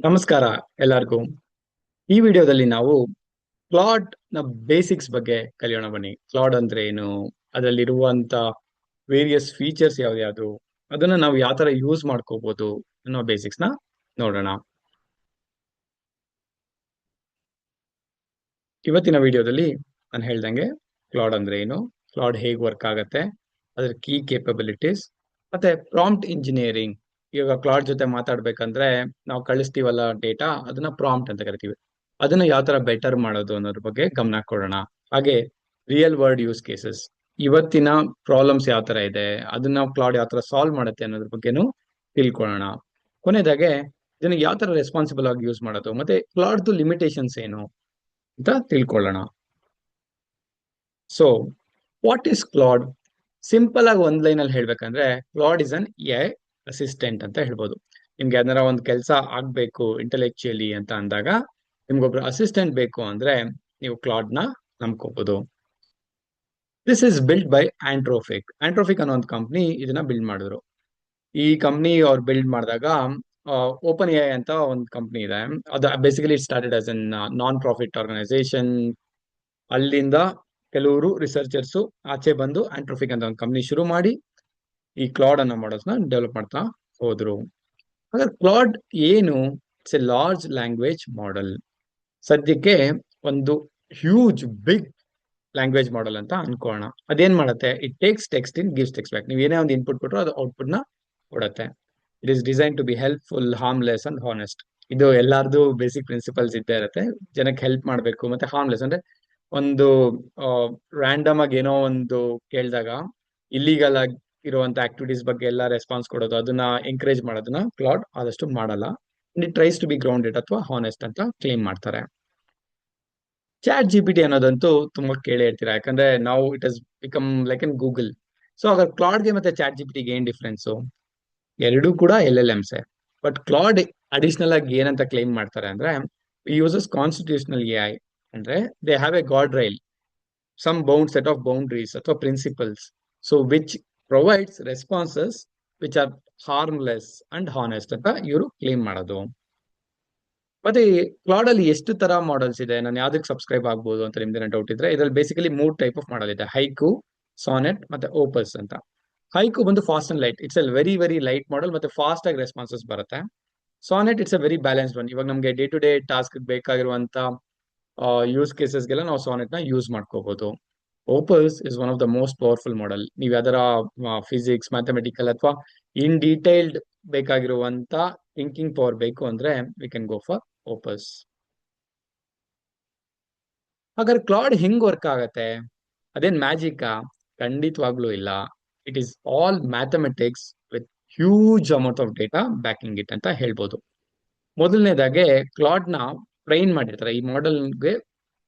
ನಮಸ್ಕಾರ ಎಲ್ಲರಿಗೂ. ಈ ವಿಡಿಯೋದಲ್ಲಿ ನಾವು ಕ್ಲಾಡ್ ನ ಬೇಸಿಕ್ಸ್ ಬಗ್ಗೆ ಕಲಿಯೋಣ ಬನ್ನಿ. ಕ್ಲಾಡ್ ಅಂದ್ರೆ ಏನು, ಅದರಲ್ಲಿರುವಂತ ವೇರಿಯಸ್ ಫೀಚರ್ಸ್ ಯಾವ್ದು, ಅದನ್ನ ನಾವು ಯಾವ ತರ ಯೂಸ್ ಮಾಡ್ಕೋಬಹುದು ಅನ್ನೋ ಬೇಸಿಕ್ಸ್ ನ ನೋಡೋಣ. ಇವತ್ತಿನ ವಿಡಿಯೋದಲ್ಲಿ ನಾನು ಹೇಳ್ದಂಗೆ ಕ್ಲಾಡ್ ಅಂದ್ರೆ ಏನು, ಕ್ಲಾಡ್ ಹೇಗೆ ವರ್ಕ್ ಆಗತ್ತೆ, ಅದರ ಕೀ ಕೇಪಬಿಲಿಟೀಸ್, ಮತ್ತೆ ಪ್ರಾಂಪ್ಟ್ ಇಂಜಿನಿಯರಿಂಗ್. ಇವಾಗ ಕ್ಲಾಡ್ ಜೊತೆ ಮಾತಾಡ್ಬೇಕಂದ್ರೆ ನಾವು ಕಳಿಸ್ತೀವಲ್ಲ ಡೇಟಾ, ಅದನ್ನ ಪ್ರಾಂಪ್ಟ್ ಅಂತ ಕರಿತೀವಿ. ಅದನ್ನ ಯಾವ ತರ ಬೆಟರ್ ಮಾಡೋದು ಅನ್ನೋದ್ರ ಬಗ್ಗೆ ಗಮನ ಕೊಡೋಣ. ಹಾಗೆ ರಿಯಲ್ ವರ್ಲ್ಡ್ ಯೂಸ್ ಕೇಸಸ್, ಇವತ್ತಿನ ಪ್ರಾಬ್ಲಮ್ಸ್ ಯಾವ ತರ ಇದೆ, ಅದನ್ನ ಕ್ಲಾಡ್ ಯಾವ ತರ ಸಾಲ್ವ್ ಮಾಡುತ್ತೆ ಅನ್ನೋದ್ರ ಬಗ್ಗೆನೂ ತಿಳ್ಕೊಳ್ಳೋಣ. ಕೊನೆಯದಾಗೆ ಇದನ್ನ ಯಾವ ತರ ರೆಸ್ಪಾನ್ಸಿಬಲ್ ಆಗಿ ಯೂಸ್ ಮಾಡೋದು, ಮತ್ತೆ ಕ್ಲಾಡ್ದು ಲಿಮಿಟೇಷನ್ಸ್ ಏನು ಅಂತ ತಿಳ್ಕೊಳ್ಳೋಣ. So what is Cloud? Simple ಆಗಿ ಒಂದ್ ಲೈನ್ ಅಲ್ಲಿ ಹೇಳ್ಬೇಕಂದ್ರೆ, Cloud is an A assistant ಅಂತ ಹೇಳ್ಬೋದು. ನಿಮ್ಗೆ ಯಾವ್ದಾರ ಒಂದ್ ಕೆಲಸ ಆಗ್ಬೇಕು ಇಂಟೆಲೆಕ್ಚುಯಲಿ ಅಂತ ಅಂದಾಗ, ನಿಮ್ಗೊಬ್ರು ಅಸಿಸ್ಟೆಂಟ್ ಬೇಕು ಅಂದ್ರೆ ನೀವು ಕ್ಲಾಡ್ ನ ನಂಬ್ಕೋಬಹುದು. This is build by Anthropic. Anthropic ಅನ್ನೋ ಒಂದು ಕಂಪ್ನಿ ಇದನ್ನ ಬಿಲ್ಡ್ ಮಾಡಿದ್ರು. ಈ ಕಂಪ್ನಿ ಅವ್ರು ಬಿಲ್ಡ್ ಮಾಡಿದಾಗ ಓಪನ್ ಎ ಅಂತ ಒಂದು ಕಂಪ್ನಿ ಇದೆ. ಅದು basically it started as an non profit organisation. ಅಲ್ಲಿಂದ ಕೆಲವರು ರಿಸರ್ಚರ್ಸ್ ಆಚೆ ಬಂದು ಆಂಟ್ರೋಫಿಕ್ ಅಂತ ಒಂದು ಕಂಪ್ನಿ ಶುರು ಮಾಡಿ ಈ ಕ್ಲಾಡ್ ಅನ್ನೋ ಮಾಡಲ್ಸ್ ನ ಡೆವಲಪ್ ಮಾಡ್ತಾ ಹೋದ್ರು. ಹಾಗಾದ್ರೆ ಕ್ಲಾಡ್ ಏನು? It's a large language model. ಸದ್ಯಕ್ಕೆ ಒಂದು ಹ್ಯೂಜ್ ಬಿಗ್ ಲ್ಯಾಂಗ್ವೇಜ್ ಮಾಡೆಲ್ ಅಂತ ಅನ್ಕೋಣ. ಅದೇನ್ ಮಾಡುತ್ತೆ? It takes text in, gives text back. ನೀವು ಏನೇ ಒಂದು ಇನ್ಪುಟ್ ಕೊಟ್ಟರು ಅದು ಔಟ್ಪುಟ್ ನ ಕೊಡುತ್ತೆ. It is design to be helpful, harmless and honest. ಇದು ಎಲ್ಲಾರ್ದು ಬೇಸಿಕ್ ಪ್ರಿನ್ಸಿಪಲ್ಸ್ ಇದ್ದೇ ಇರುತ್ತೆ. ಜನಕ್ಕೆ ಹೆಲ್ಪ್ ಮಾಡಬೇಕು ಮತ್ತೆ ಹಾರ್ಮ್ಲೆಸ್ ಅಂದ್ರೆ ಒಂದು ರ್ಯಾಂಡಮ್ ಆಗಿ ಏನೋ ಒಂದು ಕೇಳಿದಾಗ ಇಲ್ಲಿಗಲ್ ಆಗಿ ಇರುವಂತ ಆಕ್ಟಿವಿಟೀಸ್ ಬಗ್ಗೆ ಎಲ್ಲ ರೆಸ್ಪಾನ್ಸ್ ಕೊಡೋದು, ಅದನ್ನ ಎಂಕರೇಜ್ ಮಾಡೋದನ್ನ ಕ್ಲಾಡ್ ಆದಷ್ಟು ಮಾಡಲ್ಲ. It tries to be grounded ಅಥವಾ ಹಾನೆಸ್ಟ್ ಅಂತ ಕ್ಲೇಮ್ ಮಾಡ್ತಾರೆ. ಚಾಟ್ ಜಿ ಪಿ ಟಿ ಅನ್ನೋದಂತೂ ತುಂಬಾ ಕೇಳಿ ಇರ್ತೀರಾ, ಯಾಕಂದ್ರೆ ನಾವು it has become like an Google. So ಹಾಗಾದ್ರೆ ಕ್ಲಾಡ್ಗೆ ಮತ್ತೆ ಚಾಟ್ ಜಿ ಪಿ ಟಿಗೆ ಏನ್ ಡಿಫ್ರೆನ್ಸು? ಎರಡೂ ಕೂಡ L L Ms. But Claude additional ಆಗಿ ಏನಂತ ಕ್ಲೇಮ್ ಮಾಡ್ತಾರೆ ಅಂದ್ರೆ, ಯೂಸಸ್ ಕಾನ್ಸ್ಟಿಟ್ಯೂಷನಲ್ ಎ ಐ. ಅಂದ್ರೆ they have a guard rail, some bound set of boundaries ಅಥವಾ principles, so which provides responses which are harmless and honest ಅಂತ ಇವರು claim ಮಾಡೋದು. ಮತ್ತೆ ಕ್ಲಾಡ್ ಅಲ್ಲಿ ಎಷ್ಟು ತರ ಮಾಡೆಲ್ಸ್ ಇದೆ, ನಾನು ಯಾವ್ದಕ್ಕೆ ಸಬ್ಸ್ಕ್ರೈಬ್ ಆಗ್ಬೋದು ಅಂತ ನಿಮ್ದೇನೋ ಡೌಟ್ ಇದ್ರೆ, ಇದ್ರಲ್ಲಿ ಬೇಸಿಕಲಿ 3 ಟೈಪ್ ಆಫ್ ಮಾಡೆಲ್ ಇದೆ: ಹೈಕು, ಸಾನೆಟ್ ಮತ್ತೆ ಓಪಸ್ ಅಂತ. ಹೈಕು ಬಂದು fast and light, it's a very very light model ಮತ್ತೆ ಫಾಸ್ಟ್ ಆಗಿ ರೆಸ್ಪಾನ್ಸಸ್ ಬರುತ್ತೆ. Sonnet it's a very balanced one. ಇವಾಗ ನಮಗೆ ಡೇ ಟು ಡೇ ಟಾಸ್ಕ್ ಬೇಕಾಗಿರುವಂತ ಯೂಸ್ ಕೇಸಸ್ಗೆಲ್ಲ ನಾವು ಸಾನೆಟ್ ನ ಯೂಸ್ ಮಾಡ್ಕೋಬಹುದು. Opus is one of the most powerful model. ನೀವು ಯಾವ್ದಾರ ಫಿಸಿಕ್ಸ್, ಮ್ಯಾಥಮೆಟಿಕಲ್ ಅಥವಾ ಇನ್ ಡೀಟೈಲ್ಡ್ ಬೇಕಾಗಿರುವಂತ ಥಿಂಕಿಂಗ್ ಪವರ್ ಬೇಕು ಅಂದ್ರೆ we can go for Opus. ಹಾಗಾದ್ರೆ ಕ್ಲಾಡ್ ಹೆಂಗ್ ವರ್ಕ್ ಆಗತ್ತೆ? ಅದೇನ್ ಮ್ಯಾಜಿಕ್? ಖಂಡಿತವಾಗ್ಲೂ ಇಲ್ಲ. It is all mathematics with huge amount of data backing it ಅಂತ ಹೇಳ್ಬೋದು. ಮೊದಲನೇದಾಗೆ ಕ್ಲಾಡ್ ನ ಟ್ರೈನ್ ಮಾಡಿರ್ತಾರೆ. ಈ ಮಾಡೆಲ್ಗೆ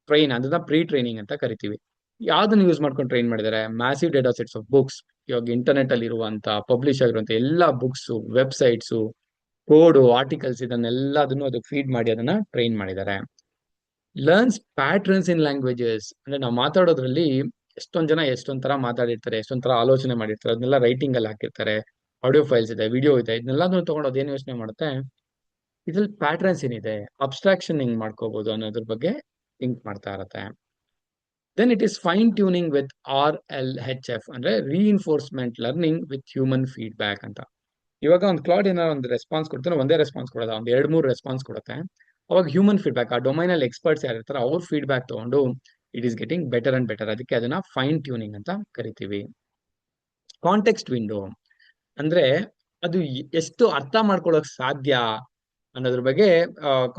ಟ್ರೈನ್ ಅದನ್ನ ಪ್ರೀ ಟ್ರೈನಿಂಗ್ ಅಂತ ಕರಿತೀವಿ. ಯಾವ್ದನ್ನ ಯೂಸ್ ಮಾಡ್ಕೊಂಡು ಟ್ರೈನ್ ಮಾಡಿದ್ದಾರೆ? Massive data sets of books. ಇವಾಗ ಇಂಟರ್ನೆಟ್ ಅಲ್ಲಿ ಇರುವಂತ ಪಬ್ಲಿಷ್ ಆಗಿರುವಂತ ಎಲ್ಲಾ ಬುಕ್ಸ್, ವೆಬ್ಸೈಟ್ಸ್, ಕೋಡ್, ಆರ್ಟಿಕಲ್ಸ್, ಇದನ್ನೆಲ್ಲದನ್ನು ಅದಕ್ಕೆ ಫೀಡ್ ಮಾಡಿ ಅದನ್ನ ಟ್ರೈನ್ ಮಾಡಿದ್ದಾರೆ. ಲರ್ನ್ಸ್ ಪ್ಯಾಟ್ರನ್ಸ್ ಇನ್ ಲ್ಯಾಂಗ್ವೇಜಸ್. ಅಂದ್ರೆ ನಾವು ಮಾತಾಡೋದ್ರಲ್ಲಿ ಎಷ್ಟೊಂದ್ ಜನ ಎಷ್ಟೊಂದ್ ತರ ಮಾತಾಡಿರ್ತಾರೆ, ಎಷ್ಟೊಂದ್ ತರ ಆಲೋಚನೆ ಮಾಡಿರ್ತಾರೆ, ಅದನ್ನೆಲ್ಲ ರೈಟಿಂಗ್ ಅಲ್ಲಿ ಹಾಕಿರ್ತಾರೆ. ಆಡಿಯೋ ಫೈಲ್ಸ್ ಇದೆ, ವಿಡಿಯೋ ಇದೆ, ಇದನ್ನೆಲ್ಲದನ್ನು ತಗೊಂಡು ಅದೇನು ಯೋಚನೆ ಮಾಡುತ್ತೆ, ಇದ್ರಲ್ಲಿ ಪ್ಯಾಟ್ರನ್ಸ್ ಏನಿದೆ, ಅಬ್ಸ್ಟ್ರಾಕ್ಷನ್ ಹೆಂಗ್ ಮಾಡ್ಕೋಬಹುದು ಅನ್ನೋದ್ರ ಬಗ್ಗೆ ಥಿಂಕ್ ಮಾಡ್ತಾ ಇರತ್ತೆ. Then it is fine tuning with RLHF, ಅಂದ್ರೆ reinforcement learning with human feedback ಅಂತ. ಇವಾಗ ಒಂದು ಕ್ಲಾಡ್ ಏನೋ ಒಂದು ರೆಸ್ಪಾನ್ಸ್ ಕೊಡ್ತಾನೆ, ಒಂದೇ ರೆಸ್ಪಾನ್ಸ್ ಕೊಡೋದ, ಒಂದ್ 2-3 ರೆಸ್ಪಾನ್ಸ್ ಕೊಡುತ್ತೆ. ಅವಾಗ ಹ್ಯೂಮನ್ ಫೀಡ್ಬ್ಯಾಕ್, ಆ ಡೊಮೈನ್ ಅಲ್ಲಿ ಎಕ್ಸ್ಪರ್ಟ್ಸ್ ಯಾರು ಇರ್ತಾರೆ ಅವ್ರ ಫೀಡ್ಬ್ಯಾಕ್ ತಗೊಂಡು it is getting better and better. ಅದಕ್ಕೆ ಅದನ್ನ ಫೈನ್ ಟ್ಯೂನಿಂಗ್ ಅಂತ ಕರಿತೀವಿ. ಕಾಂಟೆಕ್ಸ್ಟ್ ವಿಂಡೋ ಅಂದ್ರೆ ಅದು ಎಷ್ಟು ಅರ್ಥ ಮಾಡ್ಕೊಳ್ಳೋಕ್ ಸಾಧ್ಯ ಅನ್ನೋದ್ರ ಬಗ್ಗೆ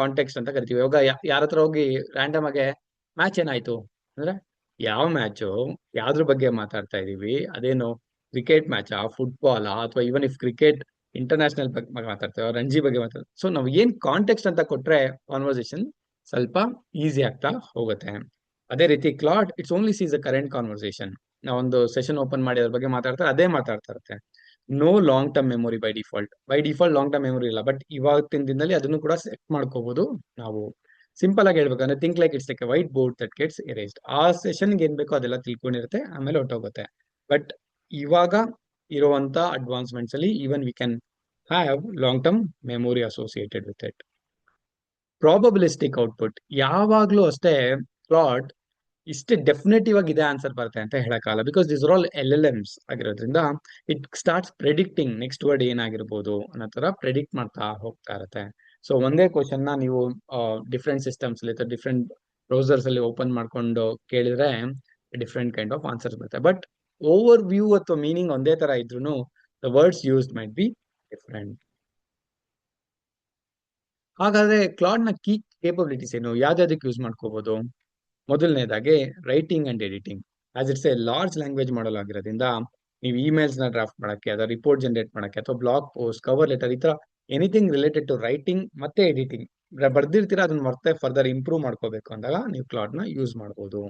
ಕಾಂಟೆಕ್ಸ್ಟ್ ಅಂತ ಕರಿತೀವಿ. ಇವಾಗ ಯಾರ ಹತ್ರ ಹೋಗಿ ರ್ಯಾಂಡಮ್ ಆಗಿ ಮ್ಯಾಚ್ ಏನಾಯ್ತು ಅಂದ್ರೆ, ಯಾವ ಮ್ಯಾಚು, ಯಾವ್ದ್ರ ಬಗ್ಗೆ ಮಾತಾಡ್ತಾ ಇದೀವಿ, ಅದೇನು ಕ್ರಿಕೆಟ್ ಮ್ಯಾಚಾ, ಫುಟ್ಬಾಲಾ, ಅಥವಾ ಇವನ್ ಇಫ್ ಕ್ರಿಕೆಟ್ ಇಂಟರ್ನ್ಯಾಷನಲ್ ಬಗ್ಗೆ ಮಾತಾಡ್ತೇವೆ, ರಂಜಿ ಬಗ್ಗೆ ಮಾತಾಡ್ತೇವೆ. ಸೊ ನಾವು ಏನ್ ಕಾಂಟೆಕ್ಸ್ಟ್ ಅಂತ ಕೊಟ್ರೆ ಕಾನ್ವರ್ಸೇಷನ್ ಸ್ವಲ್ಪ ಈಸಿ ಆಗ್ತಾ ಹೋಗುತ್ತೆ. ಅದೇ ರೀತಿ Claude it's only sees a current conversation. ನಾವೊಂದು ಸೆಷನ್ ಓಪನ್ ಮಾಡಿ ಅದ್ರ ಬಗ್ಗೆ ಮಾತಾಡ್ತಾರೆ, ಅದೇ ಮಾತಾಡ್ತಾ ಇರುತ್ತೆ. No long term memory by default. By default long term memory ಇಲ್ಲ, ಬಟ್ ಇವತ್ತಿನ ದಿನದಲ್ಲಿ ಅದನ್ನು ಕೂಡ ಸೆಟ್ ಮಾಡ್ಕೋಬಹುದು ನಾವು. ಸಿಂಪಲ್ ಆಗಿ ಹೇಳ್ಬೇಕಂದ್ರೆ, think like it's like a whiteboard that gets erased. ಆ ಸೆಷನ್ಗೆ ಏನ್ ಬೇಕೋ ಅದೆಲ್ಲ ತಿಳ್ಕೊಂಡಿರುತ್ತೆ, ಆಮೇಲೆ ಹೊಟ್ಟೋಗುತ್ತೆ. ಬಟ್ ಇವಾಗ ಇರುವಂತ ಅಡ್ವಾನ್ಸ್ಮೆಂಟ್ಸ್ ಅಲ್ಲಿ even we can have long term memory associated with it. Probabilistic output ಯಾವಾಗ್ಲೂ ಅಷ್ಟೇ ಕ್ಲಾಡ್ ಇಷ್ಟೇ ಡೆಫಿನೆಟಿವ್ ಆಗಿ ಇದೇ ಆನ್ಸರ್ ಬರುತ್ತೆ ಅಂತ ಹೇಳಕ್ಕಾಗಲ್ಲ, because this are all LLMs ಆಗಿರೋದ್ರಿಂದ it starts predicting next word ಏನಾಗಿರ್ಬೋದು ಅನ್ನೋ ತರ ಪ್ರೆಡಿಕ್ಟ್ ಮಾಡ್ತಾ ಹೋಗ್ತಾ ಇರುತ್ತೆ. ಸೊ ಒಂದೇ ಕ್ವಶನ್ ನ ನೀವು ಡಿಫ್ರೆಂಟ್ ಸಿಸ್ಟಮ್ಸ್ ಅಲ್ಲಿ ಅಥವಾ ಡಿಫ್ರೆಂಟ್ ಬ್ರೌಸರ್ಸ್ ಅಲ್ಲಿ ಓಪನ್ ಮಾಡ್ಕೊಂಡು ಕೇಳಿದ್ರೆ ಡಿಫ್ರೆಂಟ್ ಕೈಂಡ್ ಆಫ್ ಆನ್ಸರ್ಸ್ ಬರುತ್ತೆ. ಬಟ್ ಓವರ್ ವ್ಯೂ ಅಥವಾ ಮೀನಿಂಗ್ ಒಂದೇ ತರ ಇದ್ರು the words used might be different. ಹಾಗಾದ್ರೆ ಕ್ಲಾಡ್ ನ ಕೀ ಕೇಪಬಿಲಿಟೀಸ್ ಏನು, ಯಾವ್ದಾದಕ್ಕೆ ಯೂಸ್ ಮಾಡ್ಕೋಬಹುದು? ಮೊದಲನೇದಾಗಿ writing and editing. As it's a large language model ಆಗಿರೋದ್ರಿಂದ ನೀವು ಇಮೇಲ್ಸ್ ನ ಡ್ರಾಫ್ಟ್ ಮಾಡಕ್ಕೆ, ಅಥವಾ ರಿಪೋರ್ಟ್ ಜನರೇಟ್ ಮಾಡಕ್ಕೆ, ಅಥವಾ ಬ್ಲಾಗ್ ಪೋಸ್ಟ್, ಕವರ್ ಲೆಟರ್, ಈ ತರ ಎನಿಥಿಂಗ್ ರಿಲೇಟೆಡ್ ಟು ರೈಟಿಂಗ್ ಮತ್ತೆ ಎಡಿಟಿಂಗ್ ಬರ್ದಿರ್ತೀರಾ, ಅದನ್ನ ಮತ್ತೆ ಫರ್ದರ್ ಇಂಪ್ರೂವ್ ಮಾಡ್ಕೋಬೇಕು ಅಂದಾಗ ನೀವು ಕ್ಲಾಡ್ ನ ಯೂಸ್ ಮಾಡಬಹುದು.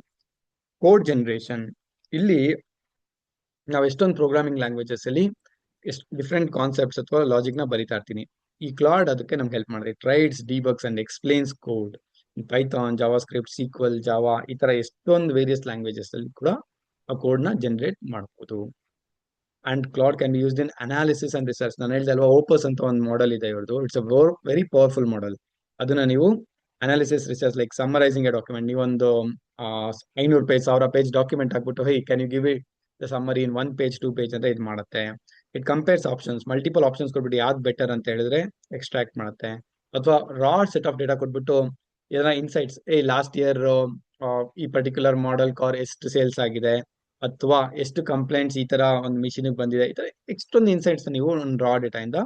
ಕೋಡ್ ಜನರೇಷನ್, ಇಲ್ಲಿ ನಾವು ಎಷ್ಟೊಂದು ಪ್ರೋಗ್ರಾಮಿಂಗ್ ಲ್ಯಾಂಗ್ವೇಜಸ್ ಅಲ್ಲಿ ಎಷ್ಟು ಡಿಫ್ರೆಂಟ್ ಕಾನ್ಸೆಪ್ಟ್ಸ್ ಅಥವಾ ಲಾಜಿಕ್ ನ ಬರಿತಾ ಇರ್ತೀನಿ. ಈ ಕ್ಲಾಡ್ ಅದಕ್ಕೆ ನಮ್ಗೆ ಹೆಲ್ಪ್ ಮಾಡುತ್ತೆ. It writes, debugs and explains code. Python, JavaScript, SQL, java, ಈ ತರ ಎಷ್ಟೊಂದು ವೇರಿಯಸ್ ಲ್ಯಾಂಗ್ವೇಜಸ್ ಅಲ್ಲಿ ಕೂಡ ಆ ಕೋಡ್ ನ ಜನರೇಟ್ ಮಾಡಬಹುದು. And Claude can be used in analysis and research. ನಾನು ಹೇಳ್ದೆ ಅಲ್ವಾ, ಓಪಸ್ ಅಂತ ಒಂದು ಮಾಡೆಲ್ ಇದೆ ಇವ್ರದ್ದು. It's a very powerful model. ಅದನ್ನ ನೀವು analysis, research, like summarising a document. ನೀವೊಂದು 500 ಪೇಜ್ 1000 ಪೇಜ್ ಡಾಕ್ಯುಮೆಂಟ್ ಆಗ್ಬಿಟ್ಟು, hey can you give it the summary in 1 page 2 page ಅಂತ ಇದು ಮಾಡುತ್ತೆ. It compares options, multiple options ಕೊಟ್ಬಿಟ್ಟು ಯಾವ್ದು ಬೆಟರ್ ಅಂತ ಹೇಳಿದ್ರೆ ಎಕ್ಸ್ಟ್ರಾಕ್ಟ್ ಮಾಡುತ್ತೆ. ಅಥವಾ ರಾ ಸೆಟ್ ಆಫ್ ಡೇಟಾ ಕೊಟ್ಬಿಟ್ಟು ಏನಾರ ಇನ್ಸೈಟ್ಸ್, ಲಾಸ್ಟ್ ಇಯರ್ ಈ ಪರ್ಟಿಕ್ಯುಲರ್ ಮಾಡೆಲ್ ಕಾರ್ ಎಷ್ಟು ಸೇಲ್ಸ್ ಆಗಿದೆ, ಅಥವಾ ಎಷ್ಟು ಕಂಪ್ಲೇಂಟ್ಸ್ ಈ ತರ ಒಂದು ಮಿಷಿನ್ ಬಂದಿದೆ, ಈ ತರ ಎಷ್ಟೊಂದು ಇನ್ಸೈಟ್ಸ್ ನೀವು ಒಂದು ರಾ ಡೇಟಾ ಇಂದ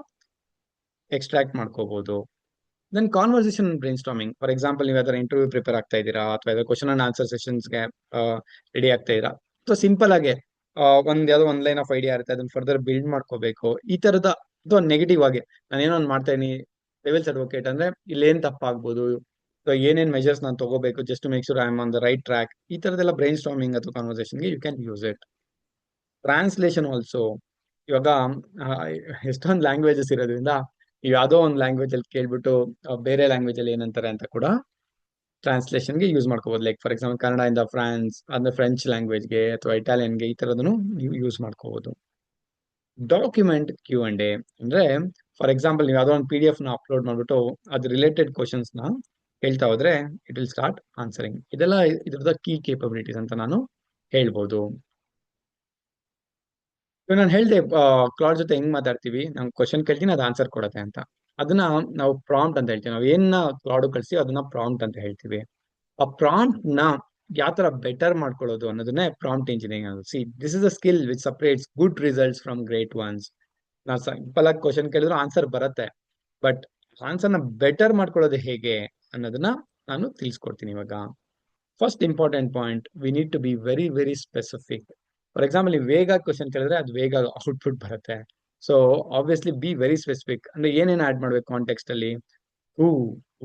ಎಕ್ಸ್ಟ್ರಾಕ್ಟ್ ಮಾಡ್ಕೋಬಹುದು. Then conversation brainstorming. For example, ನೀವು ಯಾವ್ದಾರ ಇಂಟರ್ವ್ಯೂ ಪ್ರಿಪೇರ್ ಆಗ್ತಾ ಇದ್ದೀರಾ, ಅಥವಾ ಕ್ವಶನ್ ಅಂಡ್ ಆನ್ಸರ್ ಸೆಷನ್ಸ್ಗೆ ರೆಡಿ ಆಗ್ತಾ ಇದ್ದೀರಾ, ಅಥವಾ ಸಿಂಪಲ್ ಆಗಿ ಯಾವ್ದೋ ಒಂದ್ ಲೈನ್ ಆಫ್ ಐಡಿಯಾ ಇರುತ್ತೆ, ಅದನ್ನ ಫರ್ದರ್ ಬಿಲ್ಡ್ ಮಾಡ್ಕೋಬೇಕು. ಈ ತರದ ಅಥವಾ ನೆಗೆಟಿವ್ ಆಗಿ ನಾನು ಏನೋ ಒಂದು ಮಾಡ್ತಾ ಇದೀನಿ, ಡೆವಿಲ್ಸ್ ಅಡ್ವೊಕೇಟ್ ಅಂದ್ರೆ ಇಲ್ಲಿ ಏನ್ ತಪ್ಪಾಗ್ಬೋದು, ಅಥವಾ ಏನೇನ್ ಮೆಜರ್ಸ್ ನಾನು ತಗೋಬೇಕು just to make sure I am on the right track, ಈ ತರದೆಲ್ಲ ಬ್ರೈನ್ ಸ್ಟಾರ್ಮಿಂಗ್ ಅಥವಾ ಕಾನ್ವರ್ಸೇಷನ್ಗೆ you can use it. Translation also. ಇವಾಗ ಎಷ್ಟೊಂದು ಲ್ಯಾಂಗ್ವೇಜಸ್ ಇರೋದ್ರಿಂದ ನೀವು ಯಾವ್ದೋ ಒಂದು ಲ್ಯಾಂಗ್ವೇಜ್ ಅಲ್ಲಿ ಕೇಳ್ಬಿಟ್ಟು ಬೇರೆ ಲ್ಯಾಂಗ್ವೇಜ್ ಅಲ್ಲಿ ಏನಂತಾರೆ ಅಂತ ಕೂಡ ಟ್ರಾನ್ಸ್ಲೇಷನ್ಗೆ ಯೂಸ್ ಮಾಡ್ಕೋಬಹುದು. ಲೈಕ್ ಫಾರ್ ಎಕ್ಸಾಂಪಲ್, ಕನ್ನಡದಿಂದ ಫ್ರಾನ್ಸ್ ಅಂದ್ರೆ ಫ್ರೆಂಚ್ ಲ್ಯಾಂಗ್ವೇಜ್ಗೆ, ಅಥವಾ ಇಟಾಲಿಯನ್ಗೆ, ಈ ತರದನ್ನು ನೀವು ಯೂಸ್ ಮಾಡ್ಕೋಬಹುದು. ಡಾಕ್ಯುಮೆಂಟ್ Q&A ಅಂದ್ರೆ, ಫಾರ್ ಎಕ್ಸಾಂಪಲ್, ನೀವು ಯಾವ್ದೋ ಒಂದು PDF ನ ಅಪ್ಲೋಡ್ ಮಾಡ್ಬಿಟ್ಟು ಅದು ರಿಲೇಟೆಡ್ ಕ್ವಶನ್ಸ್ ನ ಹೇಳ್ತಾ ಹೋದ್ರೆ ಇಟ್ ವಿಲ್ ಸ್ಟಾರ್ಟ್ ಆನ್ಸರಿಂಗ್. ಇದೆಲ್ಲ ಇದ್ರದ ಕೀ ಕೇಪಬಿಲಿಟೀಸ್ ಅಂತ ನಾನು ಹೇಳ್ಬೋದು. ಇವಾಗ ನಾನು ಹೇಳ್ದೆ ಕ್ಲಾಡ್ ಜೊತೆ ಹೆಂಗ್ ಮಾತಾಡ್ತೀವಿ, ನಾವು ಕ್ವಶನ್ ಕೇಳ್ತೀನಿ, ಅದು ಆನ್ಸರ್ ಕೊಡತ್ತೆ ಅಂತ. ಅದನ್ನ ನಾವು ಪ್ರಾಂಪ್ಟ್ ಅಂತ ಹೇಳ್ತೀವಿ. ನಾವು ಏನ ಕ್ಲಾಡ್ ಕಳ್ಸಿ ಅದನ್ನ ಪ್ರಾಂಪ್ಟ್ ಅಂತ ಹೇಳ್ತೀವಿ. ಆ ಪ್ರಾಂಪ್ಟ್ ನ ಯಾವ ತರ ಬೆಟರ್ ಮಾಡ್ಕೊಳ್ಳೋದು ಅನ್ನೋದನ್ನೇ ಪ್ರಾಂಪ್ಟ್ ಇಂಜಿನಿಯರಿಂಗ್ ಅನ್ನೋದು. See, this is a skill which separates good results from great ones. ನಾವು ಸಿಂಪಲ್ ಆಗಿ ಕ್ವಶನ್ ಕೇಳಿದ್ರು ಆನ್ಸರ್ ಬರುತ್ತೆ, ಬಟ್ ಆನ್ಸರ್ ನ ಬೆಟರ್ ಮಾಡ್ಕೊಳ್ಳೋದು ಹೇಗೆ ಅನ್ನೋದನ್ನ ನಾನು ತಿಳಿಸ್ಕೊಡ್ತೀನಿ ಇವಾಗ. First important point, we need to be very very specific. For example, ನೀವು ವೇಗ ಕ್ವಶನ್ ಕೇಳಿದ್ರೆ ಅದು ಬೇಗ ಔಟ್ಪುಟ್ ಬರುತ್ತೆ. So obviously be very specific. ಅಂದ್ರೆ ಏನೇನು ಆಡ್ ಮಾಡ್ಬೇಕು ಕಾಂಟೆಕ್ಸ್ಟ್ ಅಲ್ಲಿ, ಹೂ,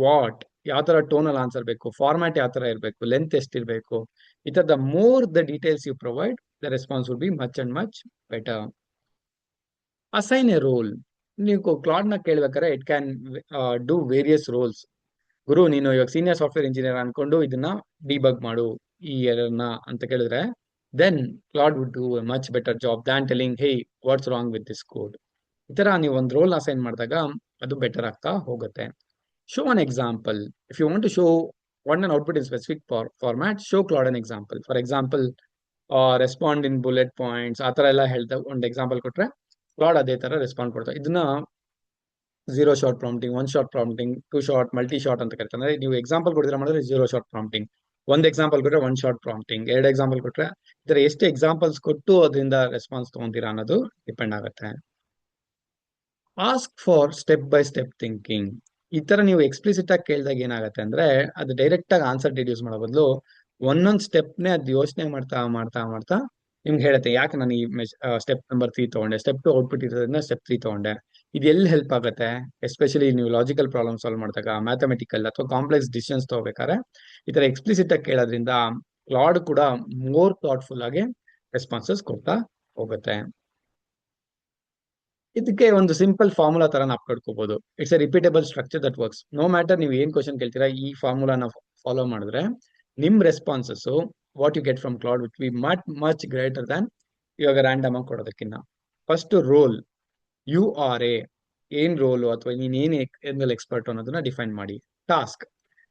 ವಾಟ್, ಯಾವ ತರ ಟೋನ್ ಅಲ್ಲಿ ಆನ್ಸರ್ ಬೇಕು, ಫಾರ್ಮ್ಯಾಟ್ ಯಾವ ತರ ಇರಬೇಕು, ಲೆಂತ್ ಎಷ್ಟಿರ್ಬೇಕು, ಈ ತರದ more the details you provide, the response would be much and much better. Assign a role. ನೀವು ಕ್ಲಾಡ್ ನ ಕೇಳ್ಬೇಕಾದ್ರೆ it can do various roles. ಗುರು, ನೀನು ಇವಾಗ ಸೀನಿಯರ್ ಸಾಫ್ಟ್ವೇರ್ ಇಂಜಿನಿಯರ್ ಅನ್ಕೊಂಡು ಇದನ್ನ ಡಿಬಗ್ ಮಾಡು ಈ ಎರರ್ ನ ಅಂತ ಕೇಳಿದ್ರೆ, then Claude would do a much better job than telling, hey what's wrong with this code. ಈ ತರ ನೀವು ಒಂದು ರೋಲ್ ಅಸೈನ್ ಮಾಡಿದಾಗ ಅದು ಬೆಟರ್ ಆಗ್ತಾ ಹೋಗುತ್ತೆ. Show an example. If you want to show what an output in specific format, show Claude an example. For example, respond in bullet points, ಆ ತರ ಎಲ್ಲ ಹೇಳ್ತಾ ಒಂದು ಎಕ್ಸಾಂಪಲ್ ಕೊಟ್ರೆ ಕ್ಲಾಡ್ ಅದೇ ತರ ರೆಸ್ಪಾಂಡ್ ಕೊಡ್ತಾರೆ. ಇದನ್ನ 0 shot prompting, 1 shot prompting, 2 shot, multi shot ಅಂತ ಕರಿತಾರೆ. ಅಂದ್ರೆ ನೀವು ಎಕ್ಸಾಂಪಲ್ ಕೊಡಿದ್ರೆ ಮಾಡಿದ್ರೆ 0 ಶಾಟ್ ಪ್ರಾಂಪ್ಟಿಂಗ್, ಒಂದ್ ಎಕ್ಸಾಂಪಲ್ ಕೊಟ್ರೆ 1 ಶಾಟ್ ಪ್ರಾಂಪ್ಟಿಂಗ್, 2 ಎಕ್ಸಾಂಪಲ್ ಕೊಟ್ರೆ, ಇದರ ಎಷ್ಟು ಎಕ್ಸಾಂಪಲ್ಸ್ ಕೊಟ್ಟು ಅದರಿಂದ ರೆಸ್ಪಾನ್ಸ್ ತಗೊಂತೀರಾ ಅನ್ನೋದು ಡಿಪೆಂಡ್ ಆಗುತ್ತೆ. Ask for step by step thinking. ಈ ತರ ನೀವು ಎಕ್ಸ್ಪ್ಲಿಸಿಟ್ ಆಗಿ ಕೇಳಿದಾಗ ಏನಾಗುತ್ತೆ ಅಂದ್ರೆ, ಅದು ಡೈರೆಕ್ಟ್ ಆಗಿ ಆನ್ಸರ್ ಡಿಡ್ಯೂಸ್ ಮಾಡೋ ಬದಲು ಒಂದೊಂದ್ ಸ್ಟೆಪ್ನೇ ಅದು ಯೋಚನೆ ಮಾಡ್ತಾ ಮಾಡ್ತಾ ಮಾಡ್ತಾ ನಿಮ್ಗೆ ಹೇಳುತ್ತೆ, ಯಾಕೆ ನಾನು ಈ ಸ್ಟೆಪ್ ನಂಬರ್ 3 ತಗೊಂಡೆ, ಸ್ಟೆಪ್ 2 ಔಟ್ಪುಟ್ ಇರೋದ್ರಿಂದ ಸ್ಟೆಪ್ 3 ತಗೊಂಡೆ. ಇದು ಎಲ್ಲಿ ಹೆಲ್ಪ್ ಆಗುತ್ತೆ, ಎಸ್ಪೆಷಲಿ ನೀವು ಲಾಜಿಕಲ್ ಪ್ರಾಬ್ಲಮ್ ಸಾಲ್ವ್ ಮಾಡಿದಾಗ, ಮ್ಯಾಥಮೆಟಿಕಲ್ ಅಥವಾ ಕಾಂಪ್ಲೆಕ್ಸ್ ಡಿಸಿಷನ್ಸ್ ತಗೋಬೇಕಾದ್ರೆ ಈ ತರ ಎಕ್ಸ್ಪ್ಲಿಸಿಟ್ ಆಗಿ ಕೇಳೋದ್ರಿಂದ ಕ್ಲಾಡ್ ಕೂಡ ಮೋರ್ ಥಾಟ್ಫುಲ್ ಆಗಿ ರೆಸ್ಪಾನ್ಸಸ್ ಕೊಡ್ತಾ ಹೋಗುತ್ತೆ. ಇದಕ್ಕೆ ಒಂದು ಸಿಂಪಲ್ ಫಾರ್ಮುಲಾ ತರ ನಾವು ಕಟ್ಕೋಬಹುದು. It's a repeatable structure that works. No matter ನೀವು ಏನ್ ಕ್ವಶನ್ ಕೇಳ್ತೀರಾ, ಈ ಫಾರ್ಮುಲಾನ ಫಾಲೋ ಮಾಡಿದ್ರೆ ನಿಮ್ responses what you get from Claude which be much much greater than ಇವಾಗ ರ್ಯಾಂಡಮ್ ಆಗಿ ಕೊಡೋದಕ್ಕಿಂತ. First role, you R A, ಏನ್ ರೋಲು ಅಥವಾ ನೀನ್ ಏನ್ ಎಕ್ಸ್ಪರ್ಟ್ ಅನ್ನೋದನ್ನ ಡಿಫೈನ್ ಮಾಡಿ. ಟಾಸ್ಕ್,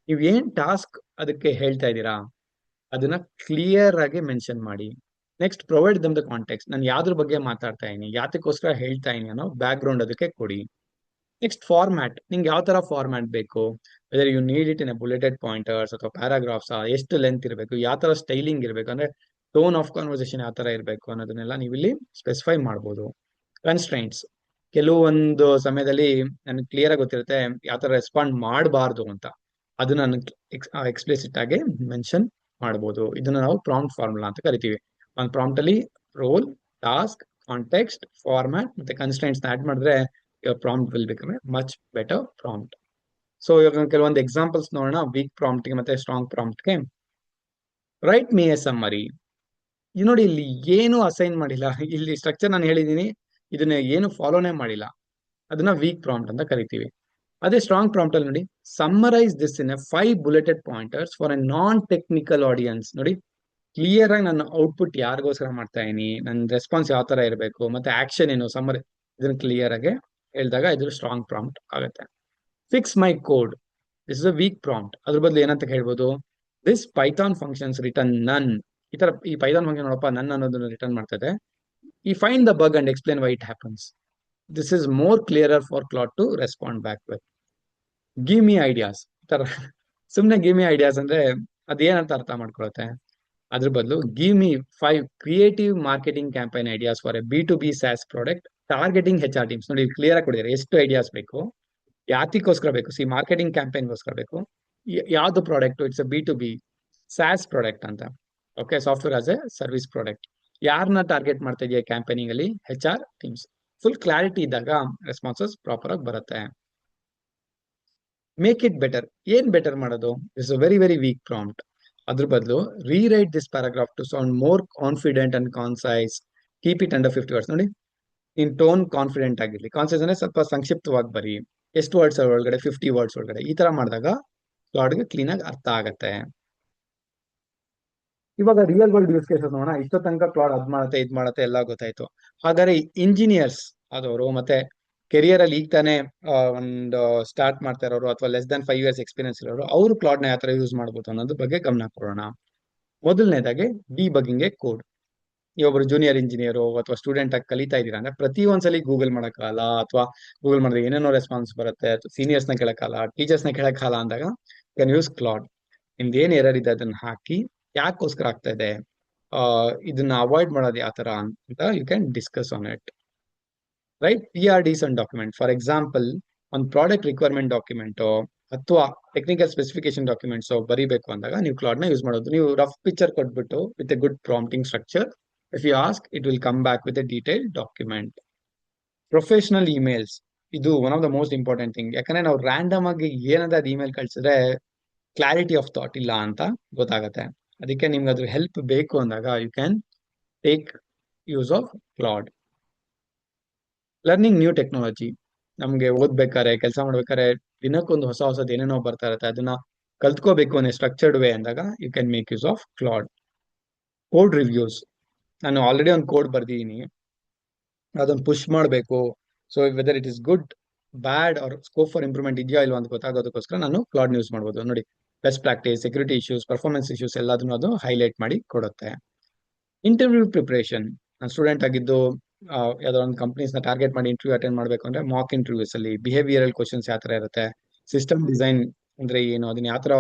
ನೀವ್ ಏನ್ ಟಾಸ್ಕ್ ಅದಕ್ಕೆ ಹೇಳ್ತಾ ಇದ್ದೀರಾ ಅದನ್ನ ಕ್ಲಿಯರ್ ಆಗಿ ಮೆನ್ಷನ್ ಮಾಡಿ. Next provide them the context, ನಾನು ಯಾವ್ದ್ರ ಬಗ್ಗೆ ಮಾತಾಡ್ತಾ ಇದೀನಿ, ಯಾತಕ್ಕೋಸ್ಕರ ಹೇಳ್ತಾ ಇದೀನಿ ಅನ್ನೋ ಬ್ಯಾಕ್ ಗ್ರೌಂಡ್ ಅದಕ್ಕೆ ಕೊಡಿ. ನೆಕ್ಸ್ಟ್ ಫಾರ್ಮ್ಯಾಟ್, ನಿಂಗೆ ಯಾವ ತರ ಫಾರ್ಮ್ಯಾಟ್ ಬೇಕು, whether you need it in bulleted pointers ಅಥವಾ ಪ್ಯಾರಾಗ್ರಾಫ್ಸ್, ಎಷ್ಟು ಲೆಂತ್ ಇರಬೇಕು, ಯಾವ ತರ ಸ್ಟೈಲಿಂಗ್ ಇರಬೇಕು, ಅಂದ್ರೆ ಟೋನ್ ಆಫ್ ಕಾನ್ವರ್ಸೇಷನ್ ಯಾವ ತರ ಇರಬೇಕು ಅನ್ನೋದನ್ನೆಲ್ಲ ನೀವು ಇಲ್ಲಿ ಸ್ಪೆಸಿಫೈ ಮಾಡ್ಬೋದು. ಕನ್ಸ್ಟ್ರೈಂಟ್ಸ್, ಕೆಲವೊಂದು ಸಮಯದಲ್ಲಿ ನನಗೆ ಕ್ಲಿಯರ್ ಆಗಿ ಗೊತ್ತಿರುತ್ತೆ ಯಾವ ತರ ರೆಸ್ಪಾಂಡ್ ಮಾಡಬಾರ್ದು ಅಂತ, ಅದನ್ನ ನಾನು ಎಕ್ಸ್ಪ್ಲಿಸಿಟ್ ಆಗಿ ಮೆನ್ಷನ್ ಮಾಡ್ಬೋದು. ಇದನ್ನ ನಾವು ಪ್ರಾಂಪ್ಟ್ ಫಾರ್ಮುಲಾ ಅಂತ ಕರಿತೀವಿ. ಒಂದು ಪ್ರಾಂಪ್ಟ್ ಅಲ್ಲಿ ರೋಲ್, ಟಾಸ್ಕ್, ಕಾಂಟೆಕ್ಸ್ಟ್, ಫಾರ್ಮ್ಯಾಟ್ ಮತ್ತೆ ಕನ್ಸ್ಟ್ರೈಂಟ್ಸ್ ಆಡ್ ಮಾಡಿದ್ರೆ prompt will become a much better prompt. So ಇವಾಗ ಕೆಲವೊಂದು ಎಕ್ಸಾಂಪಲ್ಸ್ ನೋಡೋಣ ವೀಕ್ ಪ್ರಾಂಪ್ಟ್ಗೆ ಮತ್ತೆ ಸ್ಟ್ರಾಂಗ್ ಪ್ರಾಂಪ್ಟ್ಗೆ. Write me a summary. ನೋಡಿ ಇಲ್ಲಿ ಏನು ಅಸೈನ್ ಮಾಡಿಲ್ಲ, ಇಲ್ಲಿ ಸ್ಟ್ರಕ್ಚರ್ ನಾನು ಹೇಳಿದೀನಿ, ಇದನ್ನ ಏನು ಫಾಲೋನೇ ಮಾಡಿಲ್ಲ, ಅದನ್ನ ವೀಕ್ ಪ್ರಾಂಪ್ಟ್ ಅಂತ ಕರಿತೀವಿ. ಅದೇ ಸ್ಟ್ರಾಂಗ್ ಪ್ರಾಂಪ್ಟ್ ಅಲ್ಲಿ ನೋಡಿ, summarise this in a 5 bulleted pointers for A non technical audience. ನೋಡಿ ಕ್ಲಿಯರ್ ಆಗಿ ನನ್ನ ಔಟ್ಪುಟ್ ಯಾರಿಗೋಸ್ಕರ ಮಾಡ್ತಾ ಇದೀನಿ, ನನ್ನ ರೆಸ್ಪಾನ್ಸ್ ಯಾವ ತರ ಇರಬೇಕು, ಮತ್ತೆ ಆಕ್ಷನ್ ಏನು, ಸಮ್ಮರ್, ಇದನ್ನ ಕ್ಲಿಯರ್ ಆಗಿ ಹೇಳಿದಾಗ ಇದು ಸ್ಟ್ರಾಂಗ್ ಪ್ರಾಂಪ್ಟ್ ಆಗುತ್ತೆ. Fix my code, this is a weak prompt. ಅದ್ರ ಬದಲು ಏನಂತ ಹೇಳ್ಬೋದು, ದಿಸ್ ಪೈಥಾನ್ ಫಂಕ್ಷನ್ಸ್ ರಿಟರ್ನ್ ನನ್. ಈ ತರ ಈ ಪೈಥಾನ್ ಫಂಕ್ಷನ್ ನೋಡಪ್ಪ ನನ್ ಅನ್ನೋದನ್ನ ರಿಟರ್ನ್ ಮಾಡ್ತದೆ. ಈ find the bug and explain why it happens. This is more clearer for Claude to respond back with. Give me ideas. ತರ ಸುಮ್ನೆ ಗಿವ್ ಮಿ ಐಡಿಯಾಸ್ ಅಂದ್ರೆ ಅದೇನಂತ ಅರ್ಥ ಮಾಡ್ಕೊಳುತ್ತೆ. ಅದ್ರ ಬದಲು give me 5 creative marketing campaign ideas for A B2B SaaS product targeting HR teams. ನೋಡಿ clear ಆಗಿ ಕೊಡಿದ್ದಾರೆ ಎಷ್ಟು ಐಡಿಯಾಸ್ ಬೇಕು, ಯಾತಿಗೋಸ್ಕರ ಬೇಕು, ಮಾರ್ಕೆಟಿಂಗ್ ಕ್ಯಾಂಪೈನ್ಗೋಸ್ಕರ ಬೇಕು, ಯಾವ್ದು product, it's a B2B SaaS product ಅಂತ. Okay, software as a service product. ಯಾರನ್ನ ಟಾರ್ಗೆಟ್ ಮಾಡ್ತಾ ಇದೆಯಾ ಕ್ಯಾಂಪೇನಿಂಗ್ ಅಲ್ಲಿ, HR ಟೀಮ್ಸ್. ಫುಲ್ ಕ್ಲಾರಿಟಿ ಇದ್ದಾಗ ರೆಸ್ಪಾನ್ಸಸ್ ಪ್ರಾಪರ್ ಆಗಿ ಬರುತ್ತೆ. ಮೇಕ್ ಇಟ್ ಬೆಟರ್, ಏನ್ ಬೆಟರ್ ಮಾಡೋದು, it's a very very weak prompt. ಅದ್ರ ಬದಲು rewrite this paragraph to sound more confident and concise, keep it under 50 words. ನೋಡಿ ಇನ್ ಟೋನ್ ಕಾನ್ಫಿಡೆಂಟ್ ಆಗಿರ್ಲಿ, ಕಾನ್ಸೈಸ್ ಅಂದ್ರೆ ಸ್ವಲ್ಪ ಸಂಕ್ಷಿಪ್ತವಾಗಿ ಬರಿ, ಎಷ್ಟು ವರ್ಡ್ಸ್ ಒಳಗಡೆ, 50 ವರ್ಡ್ಸ್ ಒಳಗಡೆ. ಈ ತರ ಮಾಡಿದಾಗ ಕ್ಲಾಡ್ಗೆ ಕ್ಲೀನ್ ಆಗಿ ಅರ್ಥ ಆಗತ್ತೆ. ಇವಾಗ ರಿಯಲ್ ವರ್ಲ್ಡ್ ಯೂಸ್ ಕೇಸಸ್ ನೋಡೋಣ. ಇಷ್ಟೋ ತನಕ ಕ್ಲಾಡ್ ಅದ್ ಮಾಡತ್ತೆ ಇದ್ ಮಾಡತ್ತೆ ಎಲ್ಲ ಗೊತ್ತಾಯ್ತು. ಹಾಗಾದ್ರೆ ಇಂಜಿನಿಯರ್ಸ್ ಆದವರು ಮತ್ತೆ ಕೆರಿಯರ್ ಅಲ್ಲಿ ಈಗ ತಾನೇ ಒಂದು ಸ್ಟಾರ್ಟ್ ಮಾಡ್ತಾ ಇರೋರು ಅಥವಾ ಲೆಸ್ ದನ್ 5 ಇಯರ್ಸ್ ಎಕ್ಸ್ಪೀರಿಯನ್ಸ್ ಇರೋರು, ಅವರು ಕ್ಲಾಡ್ ನ ಯಾವ ತರ ಯೂಸ್ ಮಾಡ್ಬೋದು ಅನ್ನೋದ್ರ ಬಗ್ಗೆ ಗಮನ ಕೊಡೋಣ. ಮೊದಲನೇದಾಗಿ ಡಿಬಗ್ಗಿಂಗ್ ಕೋಡ್. ಒಬ್ರು ಜೂನಿಯರ್ ಇಂಜಿನಿಯರ್ ಅಥವಾ ಸ್ಟೂಡೆಂಟ್ ಆಗಿ ಕಲಿತಾ ಇದೀರಾ ಅಂದ್ರೆ ಪ್ರತಿ ಒಂದ್ಸಲಿ ಗೂಗಲ್ ಮಾಡಕ್ಕಾಗಲ್ಲ, ಅಥವಾ ಗೂಗಲ್ ಮಾಡಿದ್ರೆ ಏನೇನೋ ರೆಸ್ಪಾನ್ಸ್ ಬರುತ್ತೆ, ಸೀನಿಯರ್ಸ್ ನ ಕೇಳಕ್ಕಾಗಲ್ಲ, ಟೀಚರ್ಸ್ ನ ಕೇಳಕ್ಕಾಗಲ್ಲ ಅಂದಾಗ ಕ್ಯಾನ್ ಯೂಸ್ ಕ್ಲಾಡ್. ನಿಮ್ದು ಏನ್ ಎರರ್ ಇದೆ ಅದನ್ನ ಹಾಕಿ, ಯಾಕೋಸ್ಕರ ಆಗ್ತಾ ಇದೆ, ಇದನ್ನ ಅವಾಯ್ಡ್ ಮಾಡೋದು ಯಾವ ತರ ಅಂತ you can discuss on it. Write PRDs and document. For example ಒಂದು ಪ್ರಾಡಕ್ಟ್ ರಿಕ್ವೈರ್ಮೆಂಟ್ ಡಾಕ್ಯುಮೆಂಟ್ ಅಥವಾ ಟೆಕ್ನಿಕಲ್ ಸ್ಪೆಸಿಫಿಕೇಶನ್ ಡಾಕ್ಯುಮೆಂಟ್ಸ್ ಬರೀಬೇಕು ಅಂದಾಗ ನೀವು ಕ್ಲಾಡ್ ನ ಯೂಸ್ ಮಾಡೋದು. ನೀವು ರಫ್ ಪಿಕ್ಚರ್ ಕೊಟ್ಬಿಟ್ಟು with a good prompting structure, if you ask it will come back with a detail document. Professional emails, ಇದು one of the most important thing. ಯಾಕಂದ್ರೆ ನಾವು ರ್ಯಾಂಡಮ್ ಆಗಿ ಏನಂದ್ರೆ ಅದು ಇಮೇಲ್ ಕಳ್ಸಿದ್ರೆ ಕ್ಲಾರಿಟಿ ಆಫ್ ಥಾಟ್ ಇಲ್ಲ ಅಂತ ಗೊತ್ತಾಗತ್ತೆ. ಅದಕ್ಕೆ ನಿಮ್ಗೆ ಅದ್ರ ಹೆಲ್ಪ್ ಬೇಕು ಅಂದಾಗ you can take use of Claude. Learning new technology, ನಮ್ಗೆ ಓದ್ಬೇಕಾರೆ ಕೆಲಸ ಮಾಡ್ಬೇಕಾರೆ ದಿನಕ್ಕೊಂದು ಹೊಸ ಹೊಸದ್ ಏನೇನೋ ಬರ್ತಾ ಇರುತ್ತೆ, ಅದನ್ನ ಕಲ್ತ್ಕೋಬೇಕು ಅನ್ನೋ ಸ್ಟ್ರಕ್ಚರ್ಡ್ ವೇ ಅಂದಾಗ you can make use of Claude. Code reviews, ನಾನು ಆಲ್ರೆಡಿ ಒಂದು ಕೋಡ್ ಬರ್ದಿದ್ದೀನಿ, ಅದನ್ನ ಪುಷ್ ಮಾಡಬೇಕು, so whether it is good bad or scope for improvement ಇದೆಯಾ ಇಲ್ವಾ ಅಂತ ಗೊತ್ತಾಗೋದಕ್ಕೋಸ್ಕರ ನಾನು ಕ್ಲಾಡ್ ಯೂಸ್ ಮಾಡ್ಬೋದು. ನೋಡಿ best practice, security issues, performance issues ಎಲ್ಲದನ್ನು ಅದು ಹೈಲೈಟ್ ಮಾಡಿ ಕೊಡುತ್ತೆ. ಇಂಟರ್ವ್ಯೂ ಪ್ರಿಪರೇಷನ್, ನಾನು ಸ್ಟೂಡೆಂಟ್ ಆಗಿದ್ದು ಯಾವ್ದೋ ಒಂದು ಕಂಪ್ನೀಸ್ ನ ಟಾರ್ಗೆಟ್ ಮಾಡಿ ಇಂಟರ್ವ್ಯೂ ಅಟೆಂಡ್ ಮಾಡ್ಬೇಕು ಅಂದ್ರೆ ಮಾಕ್ ಇಂಟರ್ವ್ಯೂಸ್ ಅಲ್ಲಿ ಬಿಹೇವಿಯರಲ್ ಕ್ವಶನ್ಸ್ ಯಾವ ತರ ಇರುತ್ತೆ, ಸಿಸ್ಟಮ್ ಡಿಸೈನ್ ಅಂದ್ರೆ ಏನು, ಅದನ್ನ ಯಾವ ತರ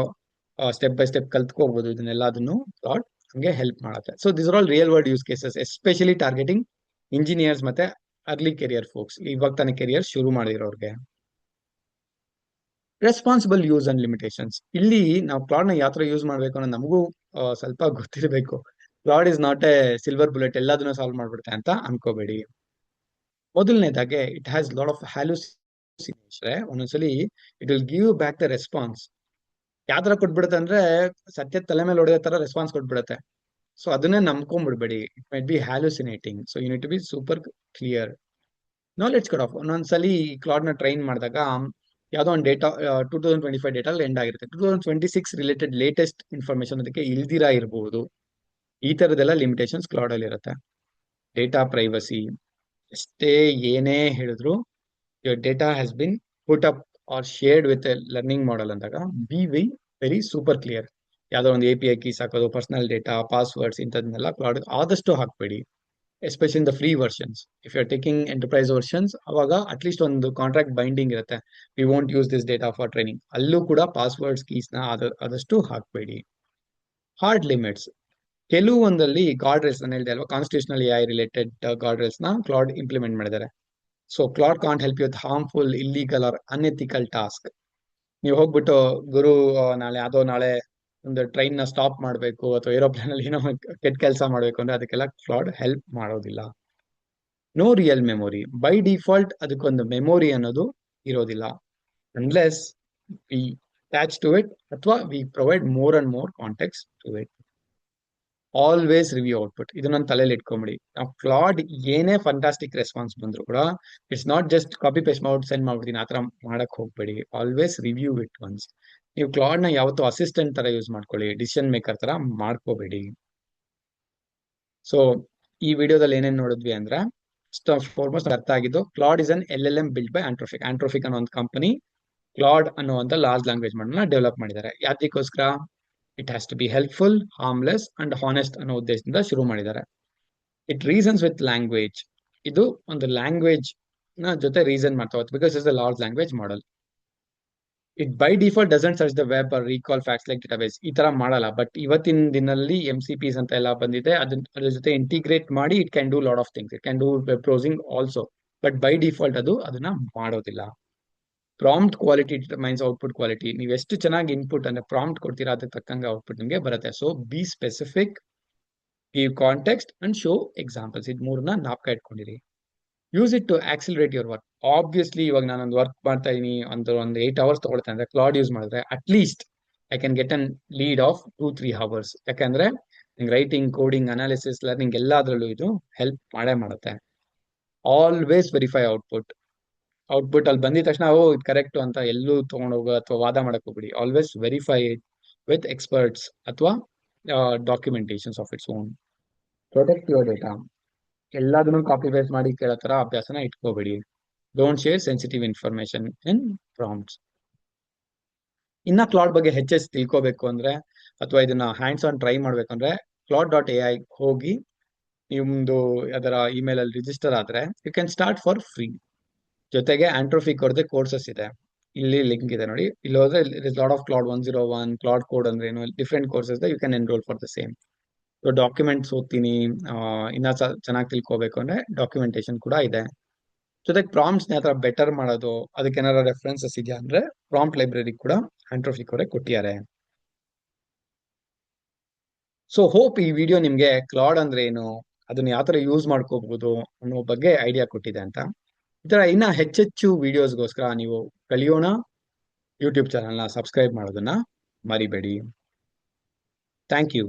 ಸ್ಟೆಪ್ ಬೈ ಸ್ಟೆಪ್ ಕಲ್ತ್ಕೋಬಹುದು, ಇದನ್ನೆಲ್ಲ ಅದನ್ನು ಕ್ಲಾಡ್ ನಮಗೆ ಹೆಲ್ಪ್ ಮಾಡುತ್ತೆ. So this are all real world use cases, especially targeting engineers ಮತ್ತೆ ಅರ್ಲಿ ಕೆರಿಯರ್ ಫೋಕ್ಸ್, ಇವಾಗ ತಾನೇ ಕೆರಿಯರ್ ಶುರು ಮಾಡಿರೋರ್ಗೆ. ರೆಸ್ಪಾನ್ಸಿಬಲ್ ಯೂಸ್ ಅಂಡ್ ಲಿಮಿಟೇಷನ್ಸ್, ಇಲ್ಲಿ ನಾವು ಕ್ಲಾಡ್ ನ ಯಾವ ತರ ಯೂಸ್ ಮಾಡ್ಬೇಕು ಅನ್ನೋ ನಮಗೂ ಸ್ವಲ್ಪ ಗೊತ್ತಿರಬೇಕು. Claude is not a silver bullet, ಎಲ್ಲದನ್ನು ಸಾಲ್ವ್ ಮಾಡ್ಬಿಡುತ್ತೆ ಅಂತ ಅನ್ಕೋಬೇಡಿ. ಮೊದಲನೇದಾಗೆ it has lot of hallucination. ಒಂದೊಂದ್ಸಲಿ it will give back the response. ಯಾವ ತರ ಕೊಟ್ಬಿಡುತ್ತೆ ಅಂದ್ರೆ ಸತ್ಯ ತಲೆ ಮೇಲೆ ಹೊಡೆಯೋ ತರ ರೆಸ್ಪಾನ್ಸ್ ಕೊಟ್ಬಿಡುತ್ತೆ. ಸೊ ಅದನ್ನೇ ನಂಬ್ಕೊಂಡ್ಬಿಡ್ಬೇಡಿ, it might be hallucinating. So you need to be super clear. Knowledge cut off, ಒಂದೊಂದ್ಸಲಿ ಕ್ಲಾಡ್ ನ ಟ್ರೈನ್ ಮಾಡಿದಾಗ ಯಾವ್ದೋ ಒಂದು ಡೇಟಾ 2025 ಡೇಟಾ ಎಂಡ್ ಆಗಿರುತ್ತೆ, 2026 ರಿಲೇಟೆಡ್ ಲೇಟೆಸ್ಟ್ ಇನ್ಫಾರ್ಮೇಶನ್ ಅದಕ್ಕೆ ಇಲ್ದಿರಾ ಇರಬಹುದು. ಈ ತರದೆಲ್ಲ ಲಿಮಿಟೇಷನ್ಸ್ ಕ್ಲಾಡ್ ಅಲ್ಲಿ ಇರುತ್ತೆ. ಡೇಟಾ ಪ್ರೈವಸಿ, ಎಷ್ಟೇ ಏನೇ ಹೇಳಿದ್ರು your data has been put up or shared with a learning model ಅಂದಾಗ ಬಿ ವೆರಿ ಸೂಪರ್ ಕ್ಲಿಯರ್. ಯಾವ್ದೋ ಒಂದು API ಕೀಸ್ ಹಾಕೋದು, ಪರ್ಸನಲ್ ಡೇಟಾ, ಪಾಸ್ವರ್ಡ್ಸ್ ಇಂಥದನ್ನೆಲ್ಲ ಕ್ಲೌಡ್ ಆದಷ್ಟು ಹಾಕ್ಬೇಡಿ. Especially in the free versions. If you are taking enterprise versions, ಅವಾಗ at least ಒಂದು contract binding ಇರುತ್ತೆ. We won't use this data for training. ಅಲ್ಲೂ ಕೂಡ ಪಾಸ್ವರ್ಡ್ಸ್ ಕೀಸ್ನ ಆದಷ್ಟು ಹಾಕ್ಬೇಡಿ. Hard limits. ಕೆಲವೊಂದಲ್ಲಿ ಗಾರ್ಡ್ ರೇಲ್ಸ್ ನಾನು ಹೇಳಿದೆ ಅಲ್ವಾ, constitutional AI related guard rails ನ ಕ್ಲಾಡ್ ಇಂಪ್ಲಿಮೆಂಟ್ ಮಾಡಿದ್ದಾರೆ. So Claude can't help you with harmful, illegal or unethical task. ನೀವು ಹೋಗ್ಬಿಟ್ಟು ಗುರು ನಾಳೆ ಒಂದು ಟ್ರೈನ್ ನ ಸ್ಟಾಪ್ ಮಾಡಬೇಕು ಅಥವಾ ಏರೋಪ್ಲೇನ್ ಅಲ್ಲಿ ಏನೋ ಕೆಟ್ಟ ಕೆಲಸ ಮಾಡಬೇಕು ಅಂದ್ರೆ ಅದಕ್ಕೆಲ್ಲ ಕ್ಲಾಡ್ ಹೆಲ್ಪ್ ಮಾಡೋದಿಲ್ಲ. No real memory. By default ಅದಕ್ಕೊಂದು ಮೆಮೊರಿ ಅನ್ನೋದು ಇರೋದಿಲ್ಲ, unless we attach to it ಅಥವಾ we provide more and more context to it. Always review output. ಇದು ನನ್ನ ತಲೆಯಲ್ಲಿ ಇಟ್ಕೊಂಬಿಡಿ. ನಾವು ಕ್ಲಾಡ್ ಏನೇ ಫಂಟಾಸ್ಟಿಕ್ ರೆಸ್ಪಾನ್ಸ್ ಬಂದ್ರು ಕೂಡ it's not just copy paste ಮಾಡ್ಬಿಟ್ಟು ಸೆಂಡ್ ಮಾಡ್ಬಿಡ್ತೀನಿ, ಆತರ ಮಾಡಕ್ ಹೋಗ್ಬೇಡಿ. Always review it once. ನೀವು ಕ್ಲಾಡ್ ನ ಯಾವತ್ತೂ ಅಸಿಸ್ಟೆಂಟ್ ತರ ಯೂಸ್ ಮಾಡ್ಕೊಳ್ಳಿ, ಡಿಸಿಷನ್ ಮೇಕರ್ ತರ ಮಾಡ್ಕೋಬೇಡಿ. ಸೊ ಈ ವಿಡಿಯೋದಲ್ಲಿ ಏನೇನ್ ನೋಡಿದ್ವಿ ಅಂದ್ರೆ, ಫಾರ್ಮೋಸ್ಟ್ ಅರ್ಥ ಆಗಿದ್ದು, Claude is an LLM build by Anthropic. Anthropic ಅನ್ನೋ ಒಂದು ಕಂಪನಿ ಕ್ಲಾಡ್ ಅನ್ನುವಂತ ಲಾರ್ಜ್ ಲ್ಯಾಂಗ್ವೇಜ್ ಮಾಡಲ್ ಡೆವಲಪ್ ಮಾಡಿದ್ದಾರೆ. ಯಾವ್ದಕ್ಕೋಸ್ಕರ? It has to be helpful, harmless and honest ಅನ್ನೋ ಉದ್ದೇಶದಿಂದ ಶುರು ಮಾಡಿದ್ದಾರೆ. It reasons with language. ಇದು ಒಂದು ಲ್ಯಾಂಗ್ವೇಜ್ ನ ಜೊತೆ ರೀಸನ್ ಮಾಡ್ತಾ ಹೋಗುತ್ತೆ, because is the large language model. It by default doesn't search the web or recall facts like database. ಈ ತರ ಮಾಡಲ್ಲ. ಬಟ್ ಇವತ್ತಿನ ದಿನದಲ್ಲಿ MCPs ಅಂತ ಎಲ್ಲ ಬಂದಿದೆ, ಅದ್ರ ಜೊತೆ ಇಂಟಿಗ್ರೇಟ್ ಮಾಡಿ it can do lot of things. It can do web browsing also. But by default ಅದನ್ನ ಮಾಡೋದಿಲ್ಲ. Prompt quality determines output quality. ನೀವು ಎಷ್ಟು ಚೆನ್ನಾಗಿ ಇನ್ಪುಟ್ ಅಂದ್ರೆ ಪ್ರಾಂಪ್ಟ್ ಕೊಡ್ತೀರಾ, ಅದಕ್ಕೆ ತಕ್ಕಂಗೆ ಔಟ್ಪುಟ್ ನಿಮಗೆ ಬರುತ್ತೆ. So be specific, give context and show examples. ಇದು ಮೂರನ್ನ ನಾಪ್ಕ ಇಟ್ಕೊಂಡಿರಿ. Use it to accelerate your work. Obviously ಇವಾಗ ನಾನೊಂದು ವರ್ಕ್ ಮಾಡ್ತಾ ಇದೀನಿ, ಒಂದು 8 hours ತಗೊಳ್ತೇನೆ ಅಂದ್ರೆ ಕ್ಲಾಡ್ ಯೂಸ್ ಮಾಡಿದ್ರೆ at least I can get an lead of 2-3 hours. ಯಾಕಂದ್ರೆ ರೈಟಿಂಗ್, ಕೋಡಿಂಗ್, ಅನಾಲಿಸಿಸ್, ಲರ್ನಿಂಗ್ ಎಲ್ಲದರಲ್ಲೂ ಇದು ಹೆಲ್ಪ್ ಮಾಡೇ ಮಾಡುತ್ತೆ. Always verify output. ಔಟ್ಪುಟ್ ಅಲ್ಲಿ ಬಂದಿದ ತಕ್ಷಣ ಇದು ಕರೆಕ್ಟ್ ಅಂತ ಎಲ್ಲೂ ತಗೊಂಡೋಗೋ ಅಥವಾ ವಾದ ಮಾಡಕ್ ಹೋಗ್ಬಿಡಿ. Always verify it with experts ಅಥವಾ documentations of its own. Protect your data. ಎಲ್ಲದನ್ನು ಕಾಪಿ ಪೇಸ್ಟ್ ಮಾಡಿ ಕೇಳೋ ತರ ಅಭ್ಯಾಸನ ಇಟ್ಕೋಬೇಡಿ. Don't share sensitive information in prompts. ಇನ್ನ ಕ್ಲಾಡ್ ಬಗ್ಗೆ ಹೆಚ್ಚೆಚ್ಚು ತಿಳ್ಕೋಬೇಕು ಅಂದ್ರೆ ಅಥವಾ ಇದನ್ನ ಹ್ಯಾಂಡ್ಸ್ ಆನ್ ಟ್ರೈ ಮಾಡ್ಬೇಕಂದ್ರೆ claude.ai ಹೋಗಿ ನಿಮ್ದು ಅದರ ಇಮೇಲ್ ಅಲ್ಲಿ ರಿಜಿಸ್ಟರ್ ಆದ್ರೆ you can start for free. ಜೊತೆಗೆ ಆಂಟ್ರೋಫಿಕ್ ಅವ್ರದ್ದೇ ಕೋರ್ಸಸ್ ಇದೆ, ಇಲ್ಲಿ ಲಿಂಕ್ ಇದೆ ನೋಡಿ. ಇಲ್ಲಿ ಹೋದ್ರೆ lot of Claude 101, Claude code ಅಂದ್ರೆ ಏನು, different courses you can enrol for the same. So documents ಓದ್ತೀನಿ, ಇನ್ನ ಚೆನ್ನಾಗಿ ತಿಳ್ಕೋಬೇಕು ಅಂದ್ರೆ ಡಾಕ್ಯುಮೆಂಟೇಶನ್ ಕೂಡ ಇದೆ. ಜೊತೆಗೆ ಪ್ರಾಂಪ್ಟ್ಸ್ ನ ಬೆಟರ್ ಮಾಡೋದು, ಅದಕ್ಕೆ ಏನಾರ ರೆಫರೆನ್ಸಸ್ ಇದೆಯಾ ಅಂದ್ರೆ ಪ್ರಾಂಪ್ಟ್ ಲೈಬ್ರರಿ ಕೂಡ ಆಂಟ್ರೋಫಿಕ್ ಅವರೇ ಕೊಟ್ಟಿದ್ದಾರೆ. ಸೊ ಹೋಪ್ ಈ ವಿಡಿಯೋ ನಿಮ್ಗೆ ಕ್ಲಾಡ್ ಅಂದ್ರೆ ಏನು, ಅದನ್ನ ಯಾವ ತರ ಯೂಸ್ ಮಾಡ್ಕೋಬಹುದು ಅನ್ನೋ ಬಗ್ಗೆ ಐಡಿಯಾ ಕೊಟ್ಟಿದೆ ಅಂತ. ಈ ತರ ಇನ್ನ ಹೆಚ್ಚೆಚ್ಚು ವಿಡಿಯೋಸ್ಗೋಸ್ಕರ ನೀವು ಕಲಿಯೋಣ ಯೂಟ್ಯೂಬ್ ಚಾನಲ್ನ ಸಬ್ಸ್ಕ್ರೈಬ್ ಮಾಡೋದನ್ನ ಮರಿಬೇಡಿ. Thank you.